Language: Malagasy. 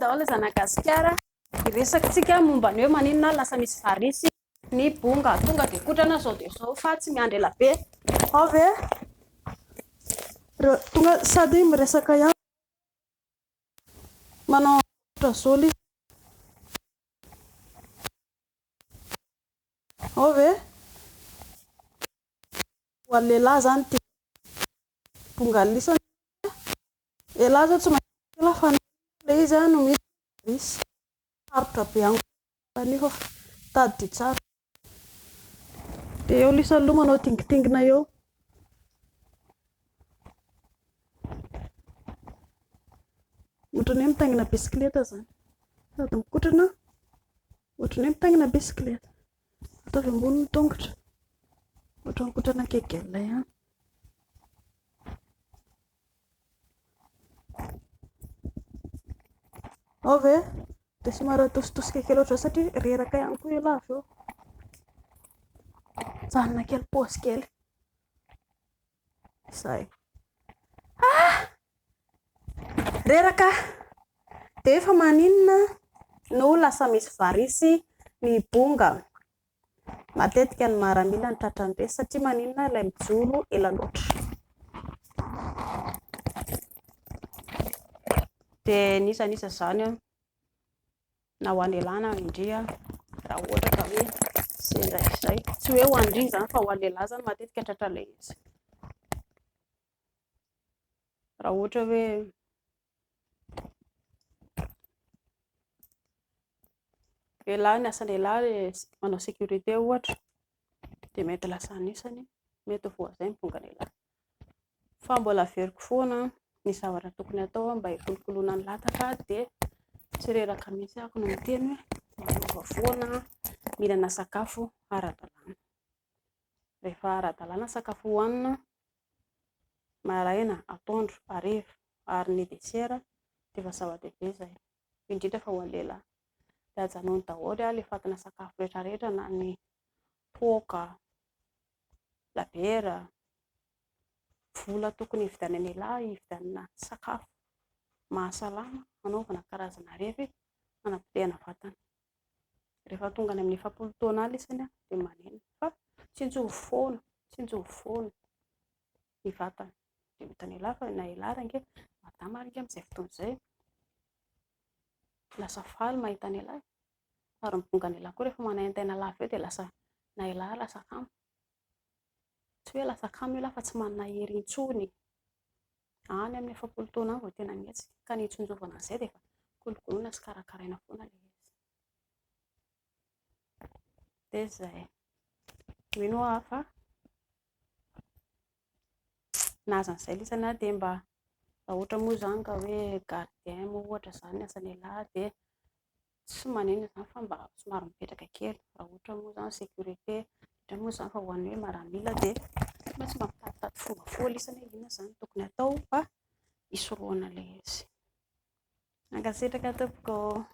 zao le Zanagasikara iresakitsika momba ny hoe maninona lasa misy varisy ny bonga tonga de kotrana zao de zao fa tsy miandry ela be avy tonga sady miresaka ihany manao zoly avy ho an'ny lehilahy zany ty bonga lisany lehilahy zao tsy mahita fa le izy no misy varisy sarotra be any kanefa tady tsara de eo lisany loha manao tingitingina eo ohatrany hoe mitangina bisikileta zany sady mikotrana ohatrany hoe mitangina bisikileta ataovy ambony ny tongotra ohatrany mikotrana kegelina ihany avy de somary atositosika kely ohatray satria reraka ihany koa io lava eo janona kely pôsy kely izay reraka de efa maninona no lasa misy varisy ny bonga matetika ny maramila ny tratrany be satria maninona ilay mijoro ela loatra de nisanisa zany na ho any na indria raha ohatra ka hoe sendra izay tsy hoe ho andry zany fa ho any lehilahy zany matetika tratra le izy raha ohatra hoe lehilahy ny asa lehilahy manao sécurité ohatra de mety lasa anisany mety voazay mibonga lehilahy fa mbola averiko foana ny zavatra tokony atao mba hikolokoloana ny lataka de tsy reraka mihitsy ako no miteny hoe mba foana mihinana sakafo ara-dalàna rehefa ara-dalàna sakafo hohanina maraina atoandro hariva ary ny desera de efa zava-dehibe izay indrindra fa ho an'ny lehilahy de hajanony daholo le fatina sakafo rehetrarehetra na ny toaka labiera vola tokony hividianana lehilahy hividianana sakafo mahasalama anaovana karazana revy anapotehana vatana rehefa tonga any amin'ny efapolo taona aly isany de maneno fa tsinjo foana ny vatana de mitany lehilahy fa na lehilahy range madama range amin'izay fotoana izay lasa faly mahita ny lehilahy ary mibonga ny lehilahy koa rehefa manaintaina lava eo de lasa na lehilahy lasa kamo tsy hoe lasa kamo io lafa tsy manana hery intsony any amin'ny efapolo taona any vao tena mihetsika ka ny itsonjovana an'izay de efa kolokoloina sy karakaraina foana le izy de zay mino hafa naza an'izay lisana de mba ohatra moa zany ka hoe gardien moa ohatra zany asa lehilahy de tsy maneno zany fa mba somary mipetraka kely raha ohatra moa zany sécurité ohatra moa zany fa ho an'ny hoe maramila de tsy mampitaditady fomba foana lisana inona zany tokony atao mba hisoroana le izy. Mankasitraka tompoko.